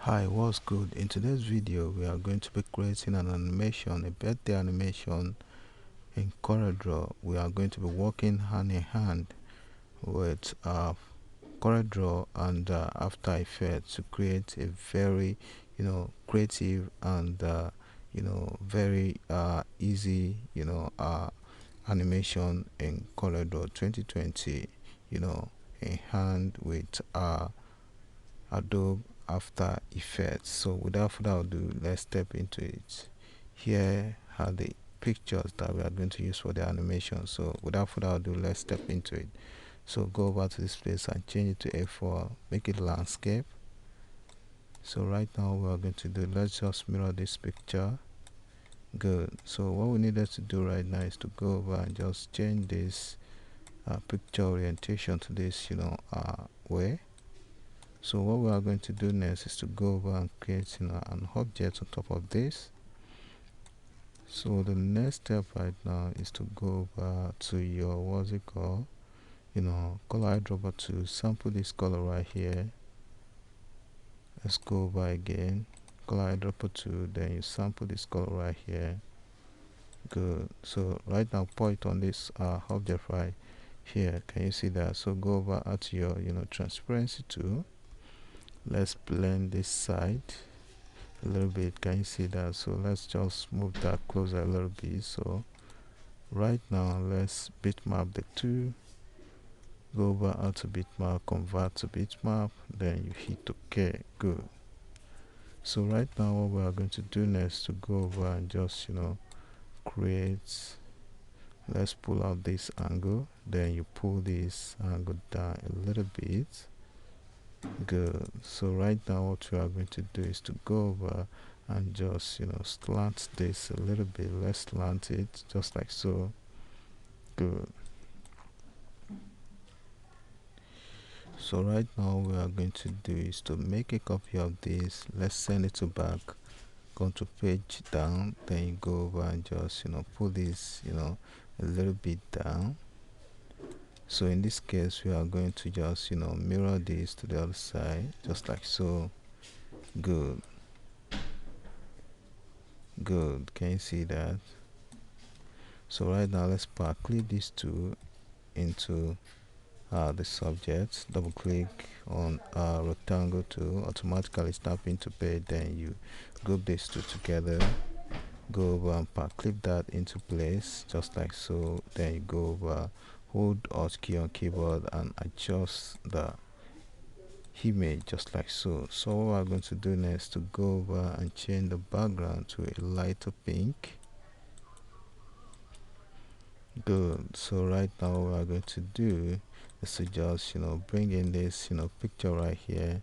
Hi, what's good? In today's video, we are going to be creating an animation, a birthday animation in CorelDRAW. We are going to be working hand in hand with CorelDRAW and After Effects to create a very, creative and very easy, animation in CorelDRAW 2020. In hand with Adobe After Effects. So without further ado, let's step into it. Here are the pictures that we are going to use for the animation. So without further ado, let's step into it. So go over to this place and change it to A4, make it landscape. So right now we are going to do, let's just mirror this picture. Good. So what we needed to do right now is to go over and just change this picture orientation to this way. So what we are going to do next is to go over and create an object on top of this. So the next step right now is to go over to your color eyedropper to sample this color right here. Let's go over again, color eyedropper 2, then you sample this color right here. Good. So right now point on this object right here. Can you see that? So go over at your transparency tool. Let's blend this side a little bit. Can you see that? So let's just move that closer a little bit. So right now let's bitmap the two, go over how to bitmap, convert to bitmap, then you hit OK. Good. So right now what we are going to do next is to go over and just create, let's pull out this angle, then you pull this angle down a little bit. Good. So right now what we are going to do is to go over and just slant this a little bit. Let's slant it just like so. Good. So right now what we are going to do is to make a copy of this. Let's send it to back, go to page down, then you go over and just pull this a little bit down. So in this case we are going to just mirror this to the other side just like so. Good. Good. Can you see that? So right now let's power click these two into the subject, double click on rectangle tool, automatically snap into page, then you group these two together, go over and power clip that into place just like so, then you go over, hold Alt key on keyboard and adjust the image just like so. So what we're going to do next is to go over and change the background to a lighter pink. Good. So right now what we're going to do is to just bring in this picture right here.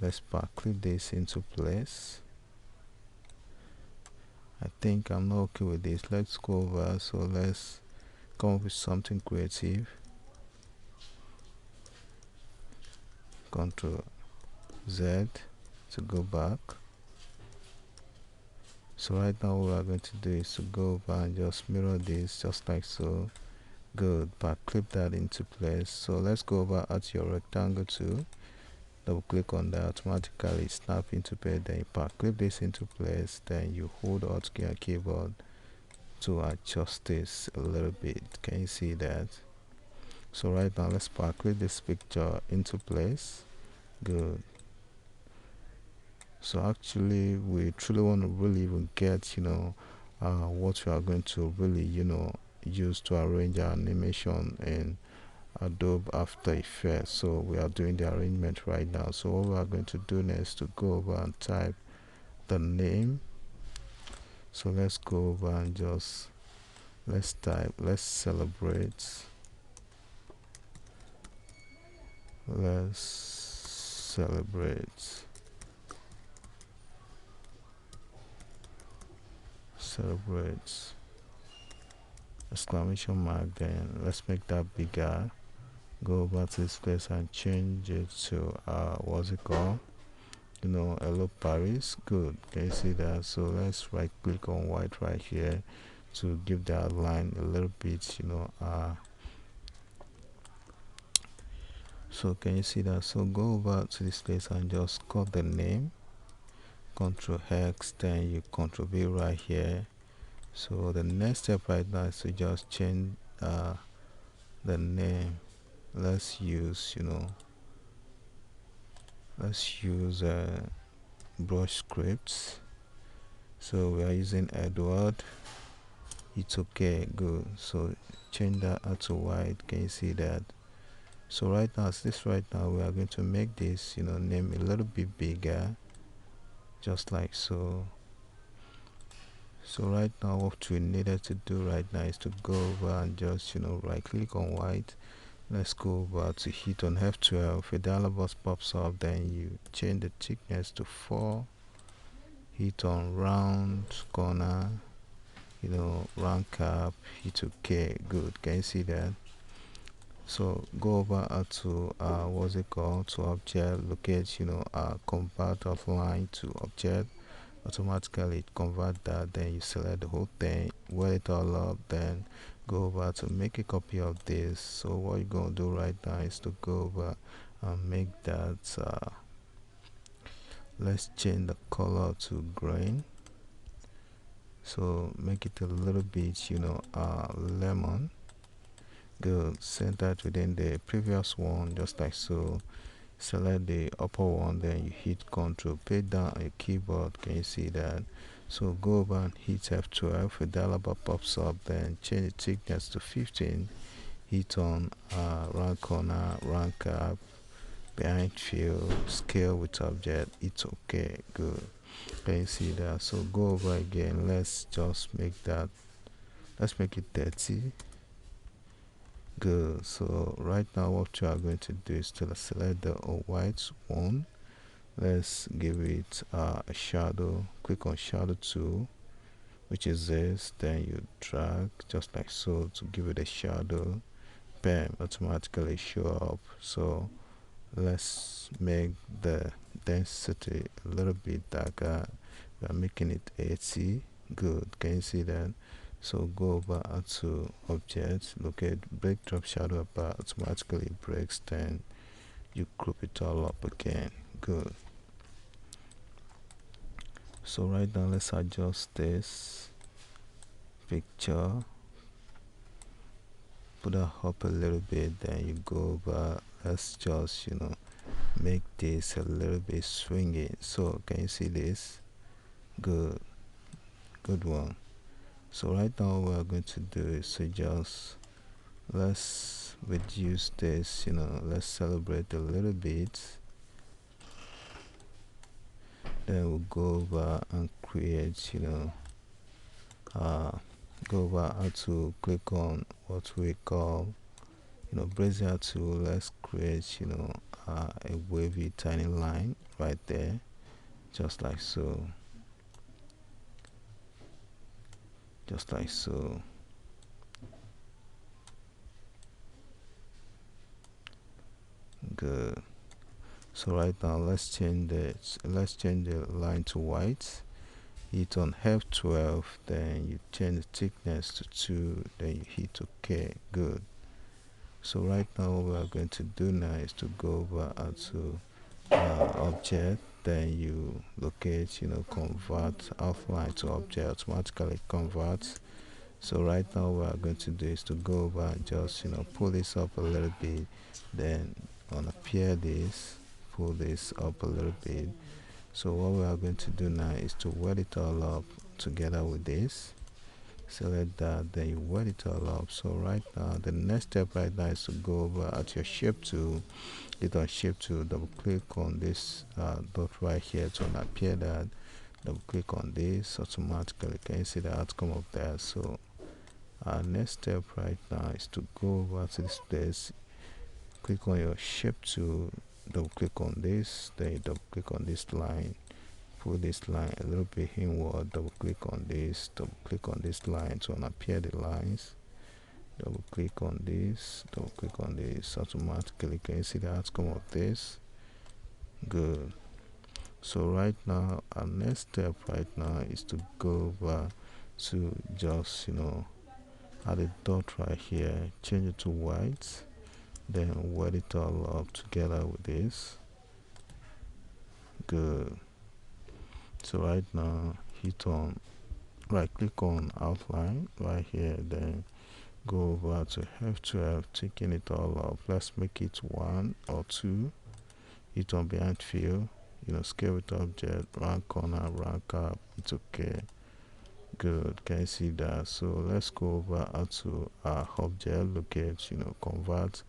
Let's clip this into place. I think I'm not okay with this. Let's go over, so let's come up with something creative. Ctrl Z to go back. So right now what we're going to do is to go over and just mirror this just like so. Good. Clip that into place. So let's go over at your rectangle tool, double click on that, automatically snap into place, then you clip this into place, then you hold Alt key on keyboard to adjust this a little bit. Can you see that? So right now let's clip this picture into place. Good. So actually we truly want to really even get what we are going to really use to arrange our animation in Adobe After Effects. So we are doing the arrangement right now. So what we are going to do next is to go over and type the name. So let's go over and just let's celebrate exclamation mark, then let's make that bigger. Go over to this place and change it to hello Paris. Good. Can you see that? So let's right click on white right here to give the outline a little bit so can you see that? So go over to this place and just cut the name. Control X, then you Control V right here. So the next step right now is to just change the name. Let's use brush scripts. So we are using Edward. It's okay, good. So change that out to white. Can you see that? So right now, we are going to make this name a little bit bigger, just like so. So right now, what we needed to do right now is to go over and just right click on white. Let's go over to hit on F12. A dialog box pops up, then you change the thickness to 4. Hit on round corner, round cap, hit OK. Good. Can you see that? So go over to what's it called, to object, locate convert offline to object. Automatically convert that, then you select the whole thing, wear it all up, then go over to make a copy of this. So what you're gonna do right now is to go over and make that let's change the color to green. So make it a little bit lemon. Good. Center it within the previous one, just like so. Select the upper one, then you hit Ctrl, pay down on your keyboard. Can you see that? So go over and hit F12. A dialog box pops up, then change the thickness to 15. Hit on round corner, round cap, behind fill, scale with object. It's okay. Good. Can you see that? So go over again. Let's just make that. Let's make it 30. Good. So right now what you are going to do is to select the white one. Let's give it a shadow. Click on shadow tool, which is this, then you drag just like so to give it a shadow. Bam, automatically show up. So let's make the density a little bit darker. We are making it 80. Good. Can you see that? So go over to object, locate break drop shadow apart, automatically breaks, then you group it all up again. Good. So right now let's adjust this picture, put that up a little bit, then you go over. Let's just make this a little bit swinging. So can you see this? Good one. So right now what we're going to do is to just let's reduce this, let's celebrate a little bit, then we'll go over and create go over how to click on what we call brazier tool. Let's create a wavy tiny line right there, just like so, just like so. Good. So right now let's change the line to white. Hit on F12, then you change the thickness to 2, then you hit OK. Good. So right now what we are going to do now is to go over to object, then you locate convert offline to object, automatically converts. So right now what we are going to do is to go over and just pull this up a little bit, then unappear this, pull this up a little bit. So what we are going to do now is to wet it all up together with this. Select that, then you wet it all up. So right now the next step right now is to go over at your shape tool, hit on shape tool, double click on this dot right here to unappear that, double click on this, automatically can you see the outcome of that. So our next step right now is to go over to this place, click on your shape tool, double click on this, then you double click on this line, pull this line a little bit inward, double click on this, double click on this line to unappear the lines, double click on this, double click on this, automatically can you see the outcome of this? Good. So right now our next step right now is to go over to just add a dot right here, change it to white, then wet it all up together with this. Good. So right now, hit on right click on outline right here, then go over to F12, taking it all up. Let's make it 1 or 2. Hit on behind fill, scale with object, round corner, round cap. It's okay. Good. Can you see that? So let's go over to our object, locate, convert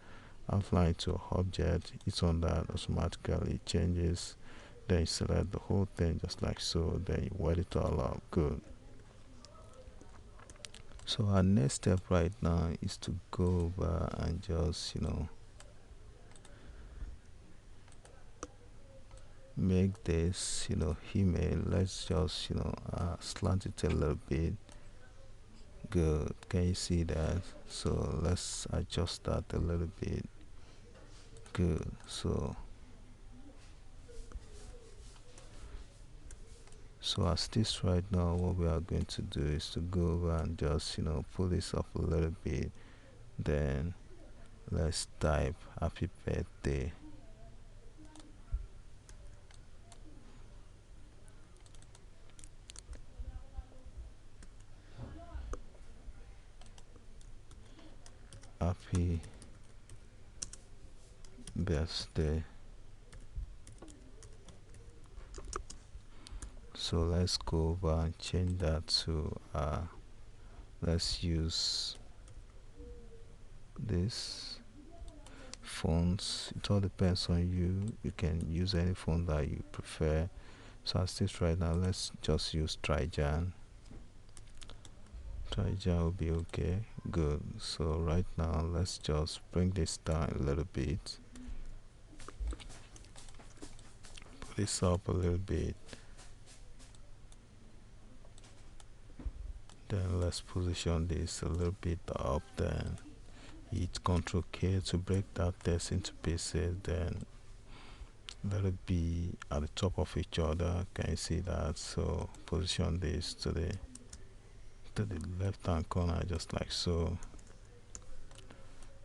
outline to object. It's on that, automatically changes. Then you select the whole thing just like so, then you wet it all up. Good. So our next step right now is to go over and just make this email. Let's just slant it a little bit. Good. Can you see that? So let's adjust that a little bit. Good. So as this right now, what we are going to do is to go over and just pull this up a little bit. Then let's type happy birthday. Happy birthday. So let's go over and change that to let's use this fonts. It all depends on you. You can use any font that you prefer. So as this right now, let's just use Trijan. Trijan will be okay. Good. So right now, let's just bring this down a little bit. Put this up a little bit. Then let's position this a little bit up. Then hit Ctrl K to break that text into pieces. Then let it be at the top of each other. Can you see that? So position this to the left hand corner just like so.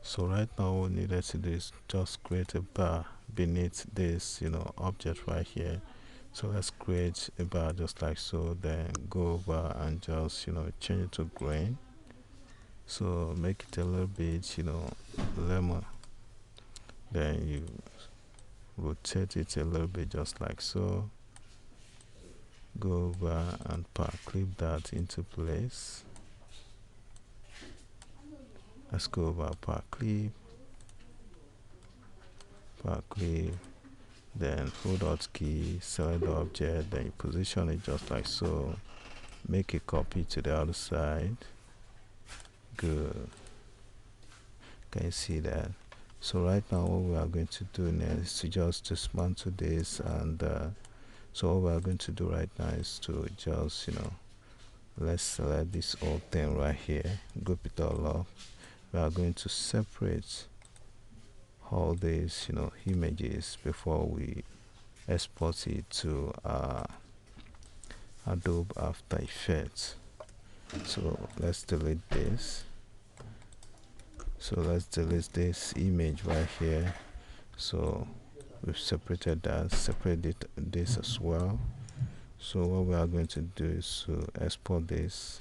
So right now what we needed to do is just create a bar beneath this object right here. So let's create a bar just like so, then go over and just change it to green. So make it a little bit lemon, then you rotate it a little bit just like so. Go over and clip that into place. Let's go over clip, then hold out key, select the object, then you position it just like so. Make a copy to the other side. Good. Can you see that? So right now what we are going to do next is to just dismantle this, and so what we are going to do right now is to just let's select this whole thing right here, group it all up. We are going to separate all these images before we export it to Adobe After Effects. So let's delete this. So let's delete this image right here. So we've separated that, separate this as well. So what we are going to do is to export this.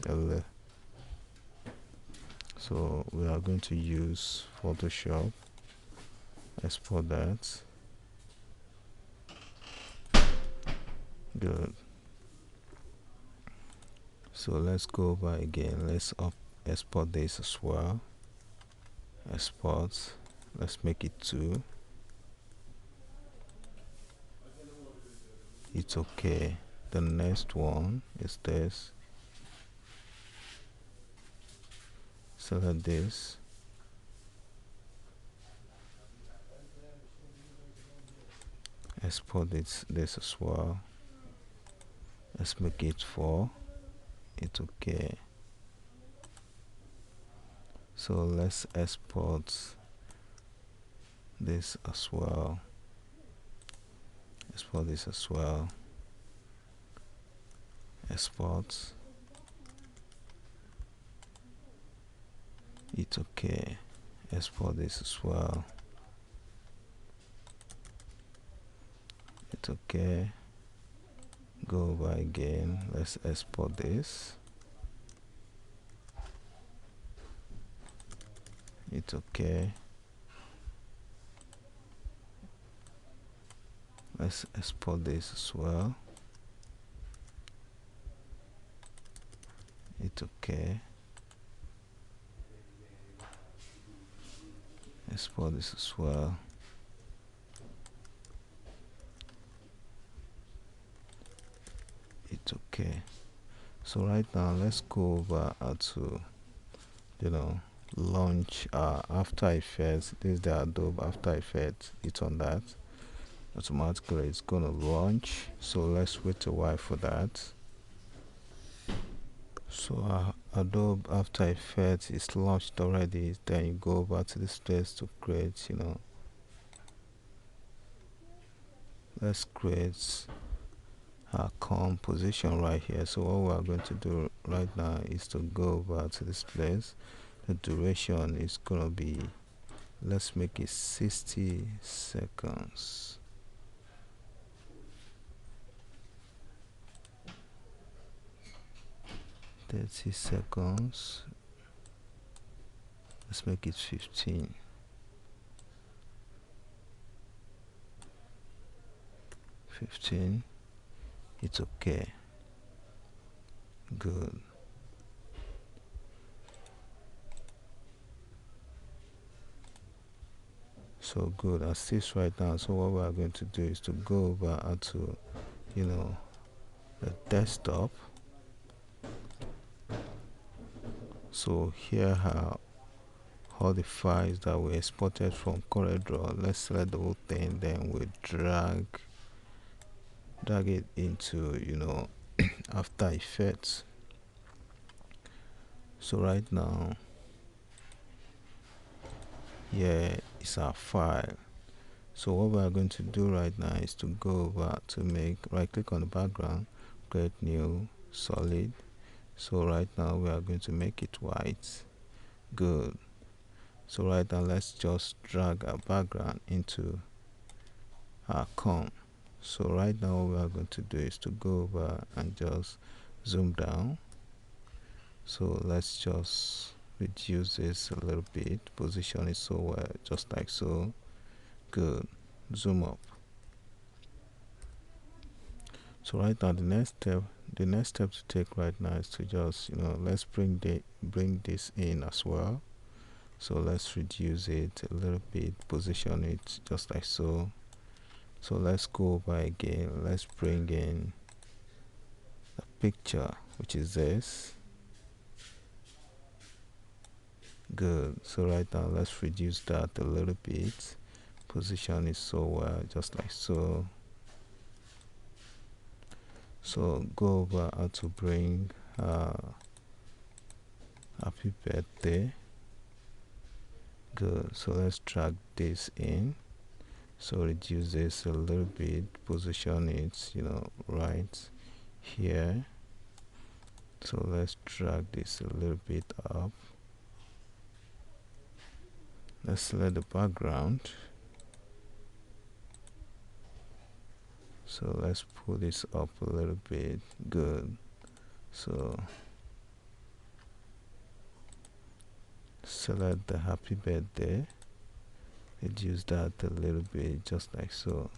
So we are going to use Photoshop. Export that. Good. So let's go over again. Let's export this as well. Export. Let's make it 2. It's okay. The next one is this. Select this. Export this as well. Let's make it 4. It's okay. So let's export this as well. Export this as well. Export. It's okay. Export this as well. It's okay. Go over again, let's export this. It's okay. Let's export this as well. It's okay. Export this as well. It's okay. So right now let's go over to launch After Effects. This is the Adobe After Effects. It's on that. Automatically it's gonna launch. So let's wait a while for that. So Adobe After Effects is launched already. Then you go over to this place to create, let's create a composition right here. So what we are going to do right now is to go over to this place. The duration is gonna be, let's make it 60 seconds. 30 seconds. Let's make it 15. 15. It's okay. Good. So good. As this right now. So what we are going to do is to go over to, the desktop. So here are all the files that we exported from CorelDRAW. Let's select the whole thing, then we drag it into After Effects. So right now here is our file. So what we are going to do right now is to go over to right click on the background, create new solid. So right now we are going to make it white. Good. So right now let's just drag our background into our comp. So right now what we are going to do is to go over and just zoom down. So let's just reduce this a little bit, position it so just like so. Good. Zoom up. So right now the next step to take right now is to just let's bring this in as well. So let's reduce it a little bit, position it just like so. So let's go over again, let's bring in the picture, which is this. Good. So right now let's reduce that a little bit, position it so well, just like so. So go over how to bring happy birthday. Good. So let's drag this in. So reduce this a little bit, position it right here. So let's drag this a little bit up. Let's select the background. So let's pull this up a little bit. Good. So select the happy birthday, reduce that a little bit, just like so.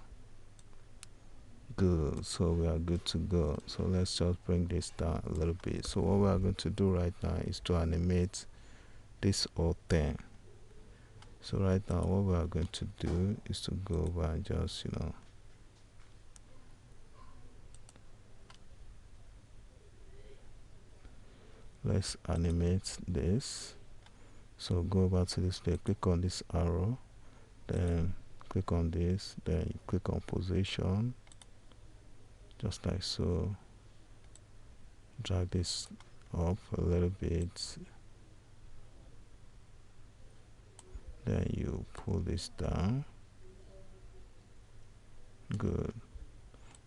Good. So we are good to go. So let's just bring this down a little bit. So what we are going to do right now is to animate this whole thing. So right now what we are going to do is to go over and just let's animate this. So go over to this place, click on this arrow, then click on this, then you click on position, just like so. Drag this up a little bit, then you pull this down. Good.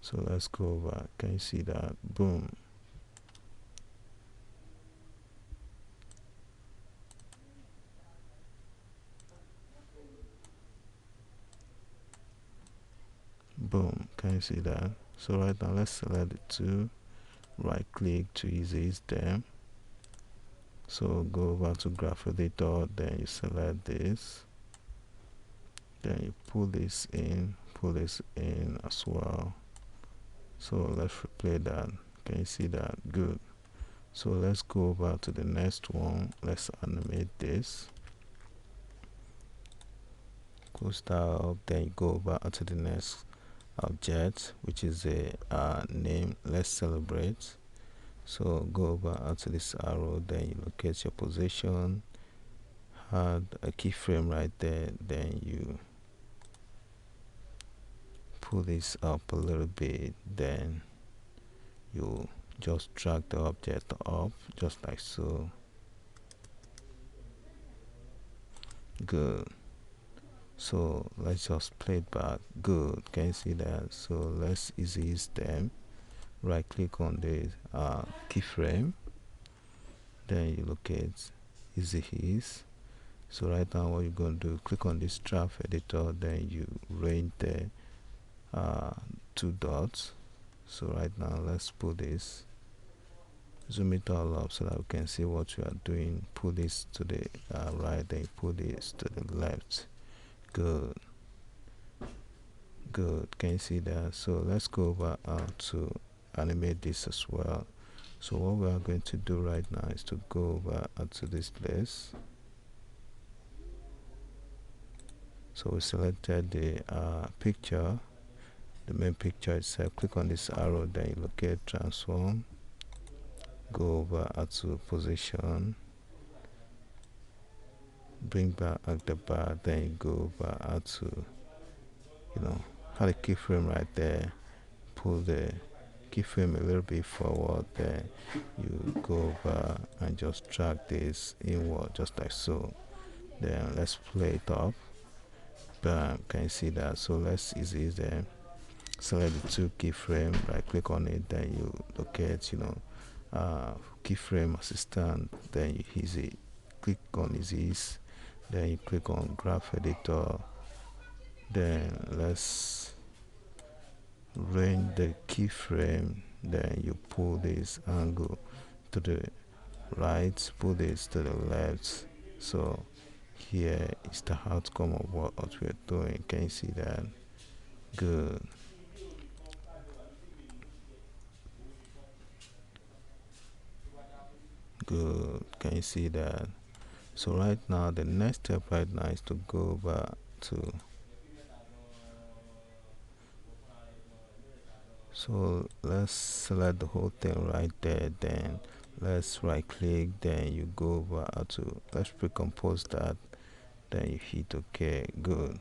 So let's go over. Can you see that? Boom. Boom. Can you see that? So right now let's select the two, right click to ease them. So go over to graph editor, then you select this, then you pull this in as well. So let's replay that. Can you see that? Good. So let's go over to the next one. Let's animate this. Close that up, then you go over to the next object, which is a name. Let's celebrate. So go over to this arrow, then you locate your position, add a keyframe right there, then you pull this up a little bit, then you just drag the object up just like so. Good. So let's just play it back. Good. Can you see that? So let's ease them. Right click on the keyframe, then you locate easy ease. So right now what you're going to do, click on this draft editor, then you range the two dots. So right now let's put this, zoom it all up so that we can see what we are doing. Pull this to the right, then pull this to the left. Good. Can you see that? So let's go over to animate this as well. So what we are going to do right now is to go over to this place. So we selected the picture, the main picture itself. Click on this arrow, then you locate transform, go over to position, bring back the bar, then you go over to, have a keyframe right there, pull the keyframe a little bit forward, then you go over and just drag this inward just like so. Then let's play it up. Bam, can you see that? So let's ease them. Select the two keyframe, right click on it, then you locate keyframe assistant, then you easy click on ease, then you click on graph editor, then let's range the keyframe, then you pull this angle to the right, pull this to the left. So here is the outcome of what we're doing. Can you see that? Good. Can you see that? So right now the next step right now is to go back to, so let's select the whole thing right there, then let's right click, then you go over to, let's pre-compose that, then you hit OK. Good.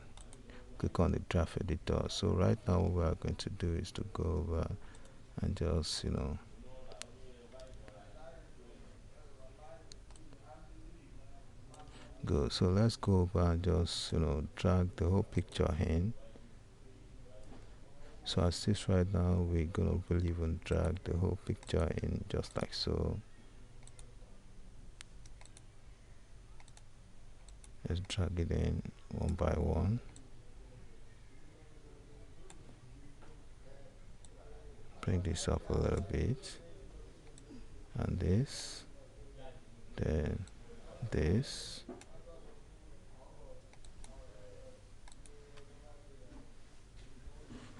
Click on the draft editor. So right now what we are going to do is to go over and just good. So let's go over and just drag the whole picture in. So as this right now, we're gonna really even drag the whole picture in just like so. Let's drag it in one by one. Bring this up a little bit, and this, then this.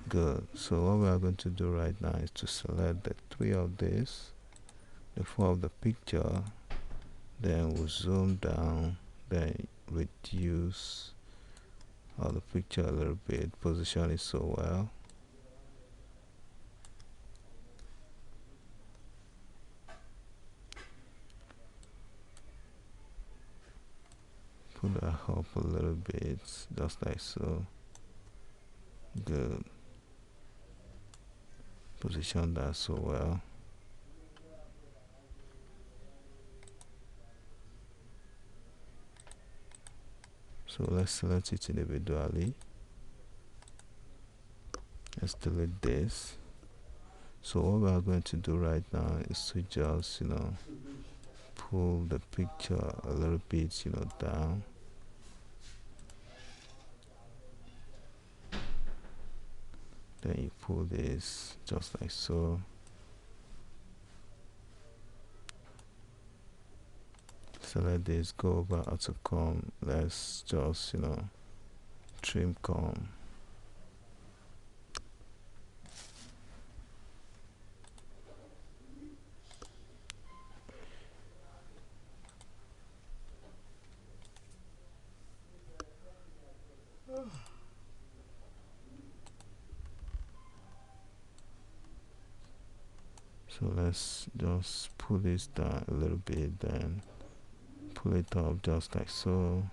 Good. So what we are going to do right now is to select the three of this, the four of the picture, then we'll zoom down, then reduce all the picture a little bit, position it so well. Put that up a little bit, just like so. Good. Position that so well. So let's select it individually. Let's delete this. So what we are going to do right now is to just pull the picture a little bit down. then you pull this just like so. Select this, go over auto comb. Let's just trim comb. So let's just pull this down a little bit, then pull it up just like so.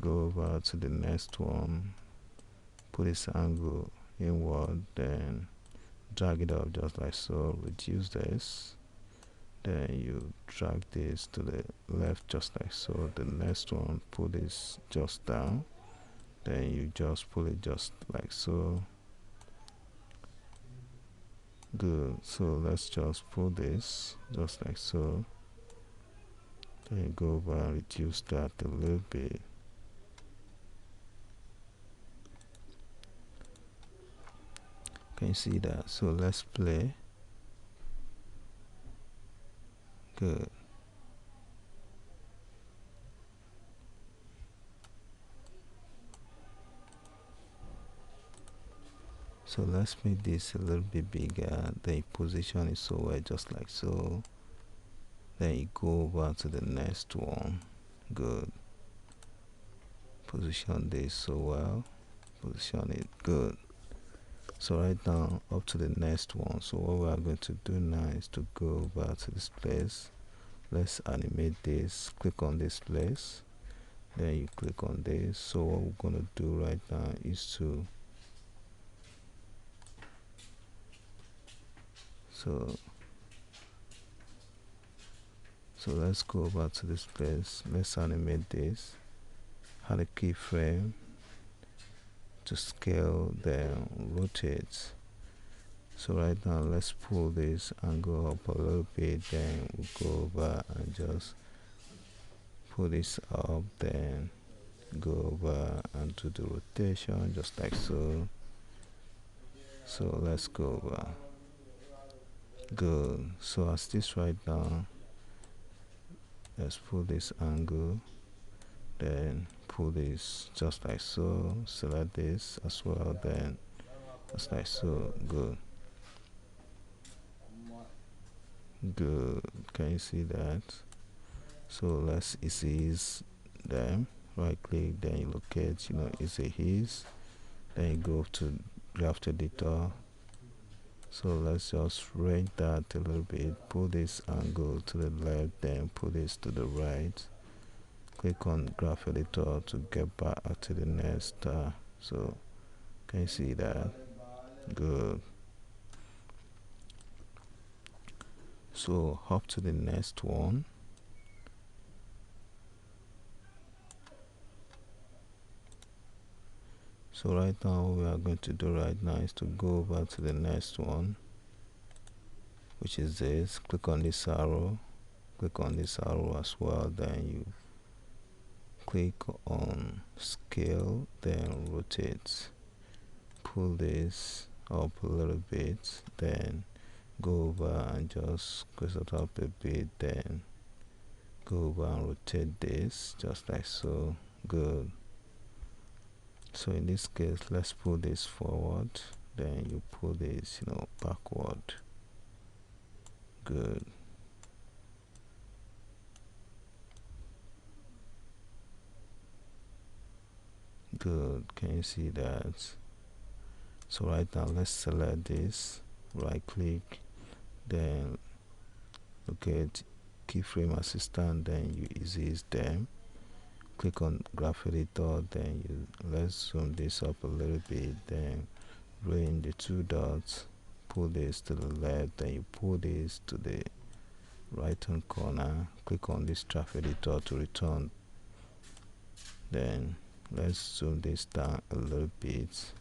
Go over to the next one, put this angle inward, then drag it up just like so. Reduce this, then you drag this to the left just like so. The next one, pull this just down, then you just pull it just like so. Good. So let's just pull this just like so. Then you go over and reduce that a little bit. Can you see that? So let's play. Good. So let's make this a little bit bigger. Then you position it so well, just like so. Then you go over to the next one. Good. Position this so well. Position it. Good. So right now, up to the next one. So what we are going to do now is to go over to this place. Let's animate this. Click on this place. Then you click on this. So what we're going to do right now is to so let's go over to this place. Let's animate this. Add a keyframe to scale, then rotate. So right now let's pull this and go up a little bit, then we'll go over and just pull this up, then go over and do the rotation just like so. So let's go over. Good. So as this right now, let's pull this angle, then pull this just like so. Select this as well, then just like so. Good. Good. Can you see that? So let's ease them. Right click, then you locate, it's a his. Then you go to graph editor. So let's just range that a little bit. Pull this angle to the left, then pull this to the right. Click on graph editor to get back to the next. So can you see that? Good. So hop to the next one. So right now what we are going to do right now is to go over to the next one, which is this. Click on this arrow, click on this arrow as well, then you click on scale, then rotate. Pull this up a little bit, then go over and just squeeze it up a bit, then go over and rotate this just like so. Good. So in this case, let's pull this forward, then you pull this backward. Good. Good. Can you see that? So right now let's select this, right click, then locate keyframe assistant, then you ease them. Click on graph editor, then let's zoom this up a little bit, then bring the two dots, pull this to the left, then you pull this to the right hand corner. Click on this graph editor to return, then let's zoom this down a little bit.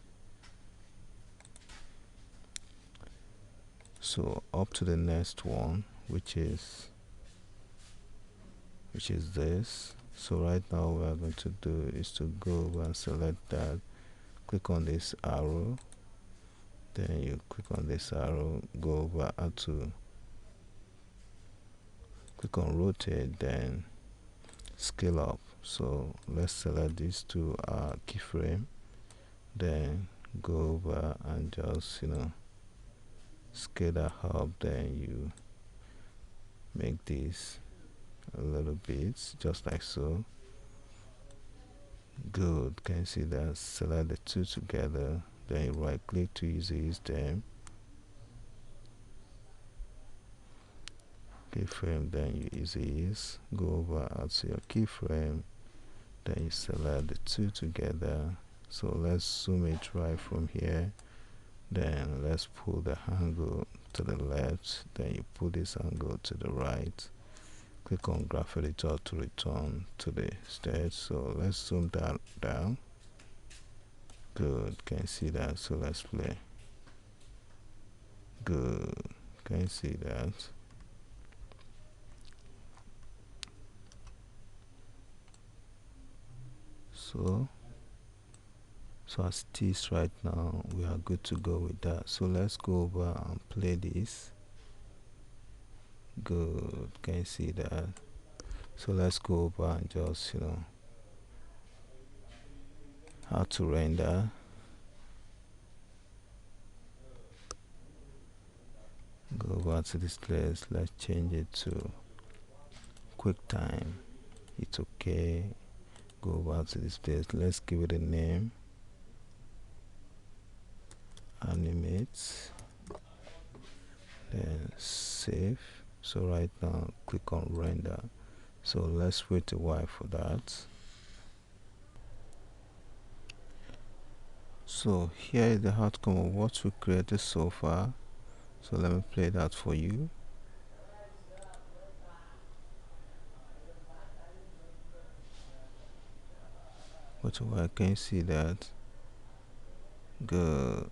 So up to the next one, which is this. So right now what we are going to do is to go over and select that, click on this arrow, then you click on this arrow, go over to click on rotate, then scale up. So let's select these two keyframe, then go over and just scale that up. Then you make this a little bit, just like so. Good. Can you see that? Select the two together, then you right click to use them keyframe, then you ease, go over to your keyframe, then you select the two together. So let's zoom it right from here, then let's pull the angle to the left, then you pull this angle to the right. Click on graph editor to return to the stage. So let's zoom that down. Good. Can you see that? So let's play. Good. Can you see that? So as it is right now, we are good to go with that. So let's go over and play this. Good. Can you see that? So let's go over and just how to render. Go over to this place. Let's change it to QuickTime. It's okay. Go over to this place. Let's give it a name. Animate. Then save. So right now, click on render. So let's wait a while for that. So here is the outcome of what we created so far. So let me play that for you. But I can see that. Good.